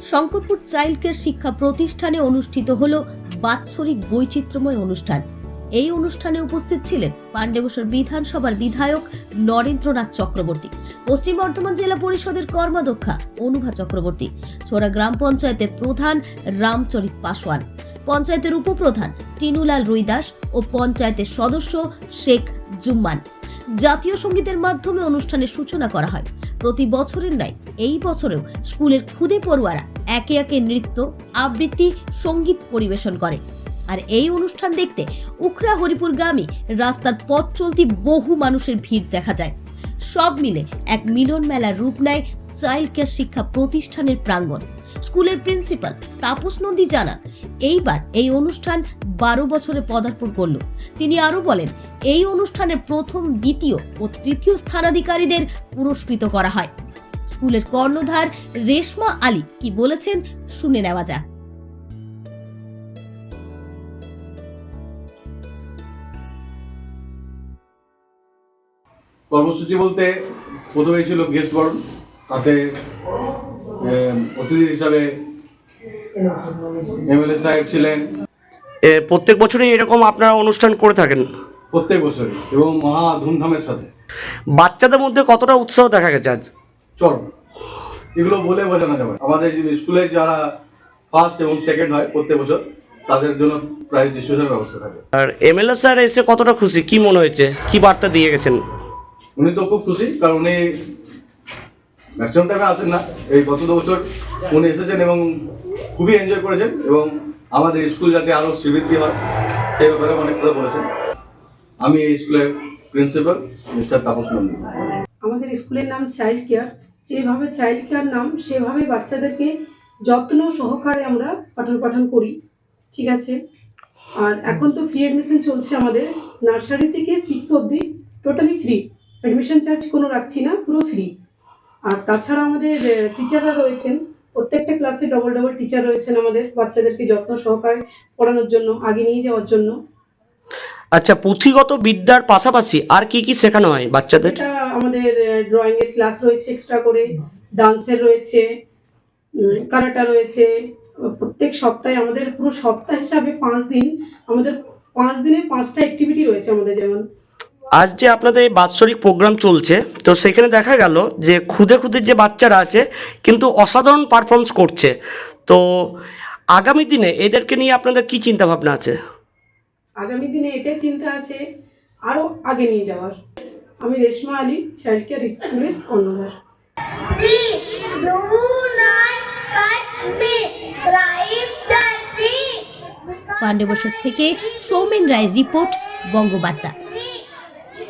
Shankarpur child care শিক্ষা প্রতিষ্ঠানে অনুষ্ঠিত হল বাৎসরিক বৈচিত্র্যময় অনুষ্ঠান। এই অনুষ্ঠানে উপস্থিত ছিলেন পাণ্ডবেশ্বর বিধানসভার বিধায়ক নরেন্দ্রনাথ চক্রবর্তী, পশ্চিম বর্ধমান জেলা পরিষদের কর্মাধ্যক্ষা অনুভা চক্রবর্তী, ছোড়া গ্রাম পঞ্চায়েতের প্রধান রামচরিত পাসওয়ান, পঞ্চায়েতের উপপ্রধান টিনুলাল রুইদাস ও পঞ্চায়েতের সদস্য শেখ জুম্মান। জাতীয় সঙ্গীতের মাধ্যমে অনুষ্ঠানের সূচনা করা হয়। প্রতি বছরের ন্যায় এই বছরেও স্কুলের খুদে পড়ুয়ারা একে একে নৃত্য, আবৃত্তি, সঙ্গীত পরিবেশন করে। আর এই অনুষ্ঠান দেখতে উখরা হরিপুরগামী রাস্তার পথ চলতি বহু মানুষের ভিড় দেখা যায়। সব মিলে এক মিলন মেলার রূপ নেয় চাইল্ড কেয়ার শিক্ষা প্রতিষ্ঠানের প্রাঙ্গণ। স্কুলের প্রিন্সিপাল তাপস নন্দী জানান, এইবার এই অনুষ্ঠান 12 বছরে পদার্পণ করল। তিনি আরো বলেন, এই অনুষ্ঠানে প্রথম, দ্বিতীয় ও তৃতীয় স্থানাধিকারীদের পুরস্কৃত করা হয়। স্কুলের কর্ণধার রেশমা আলী কি বলেছেন শুনে নেওয়া যাক। কর্মসূচি বলতে প্রথমেই ছিল গেস্ট বরণ, তাতে অতিথি হিসাবে এমএলএ সাহেব ছিলেন। প্রত্যেক বছরই এরকম আপনারা অনুষ্ঠান করে থাকেন? প্রত্যেক বছরই, এবং মহা ধুমধামের সাথে। বাচ্চাদের মধ্যে কতটা উৎসাহ দেখা গেছে আজ? চরম, এগুলো বলে বোঝানো যাবে। আমাদের স্কুলে যারা ফার্স্ট এবং সেকেন্ড হয় প্রত্যেক বছর, তাদের জন্য প্রাইজ ডিস্ট্রিবিউশনের ব্যবস্থা থাকে। আর এমএলএ স্যার এসে কতটা খুশি, কি মনে হয়েছে, কি বার্তা দিয়ে গেছেন? উনি তো খুব খুশি, কারণ উনি ম্যাক্সিমাম টাইমে আসেন না। এই গত 2 বছর উনি এসেছেন এবং খুবই এনজয় করেছেন, এবং আমাদের স্কুল যাতে আরও শ্রীবৃদ্ধি হয় সেই ব্যাপারে অনেক কথা বলেছেন। আমি এই স্কুলের প্রিন্সিপাল মিস্টার তাপস নন্দী। আমাদের স্কুলের নাম চাইল্ড কেয়ার। যেভাবে চাইল্ড কেয়ার নাম, সেভাবে বাচ্চাদেরকে যত্ন সহকারে আমরা পঠন করি, ঠিক আছে। আর এখন তো ফ্রি অ্যাডমিশন চলছে আমাদের, নার্সারি থেকে 6 অবধি টোটালি ফ্রি। অ্যাডমিশন চার্জ কোনো রাখছি না, পুরো ফ্রি। আর তাছাড়া আমাদের টিচাররা রয়েছেন, প্রত্যেকটা ক্লাসে ডবল টিচার রয়েছেন আমাদের, বাচ্চাদেরকে যত্ন সহকারে পড়ানোর জন্য, আগে নিয়ে যাওয়ার জন্য। আচ্ছা, পুঁথিগত বিদ্যার পাশাপাশি আর কি কি শেখানো হয় বাচ্চাদের? এটা আমাদের ড্রয়িং এর ক্লাস রয়েছে এক্সট্রা করে, ডান্সের রয়েছে, কারাটা রয়েছে। প্রত্যেক সপ্তাহে আমাদের, পুরো সপ্তাহ হিসাবে 5 দিন, আমাদের 5 দিনে 5টা অ্যাক্টিভিটি রয়েছে আমাদের। যেমন আজ যে আপনাদের এই বাৎসরিক প্রোগ্রাম চলছে, তো সেখানে দেখা গেল যে খুদে যে বাচ্চারা আছে কিন্তু অসাধারণ পারফরমেন্স করছে। তো আগামী দিনে এদেরকে নিয়ে আপনাদের কি চিন্তা ভাবনা আছে? আগামী দিনে এটাই চিন্তা আছে, আরো আগে নিয়ে যাওয়ার। আমি রেশমা আলী, চাইল্ড কেয়ার স্কুলের কর্ণধার। পাণ্ডবেশ্বর থেকে সৌমেন রায়ের রিপোর্ট, বঙ্গবার্তা।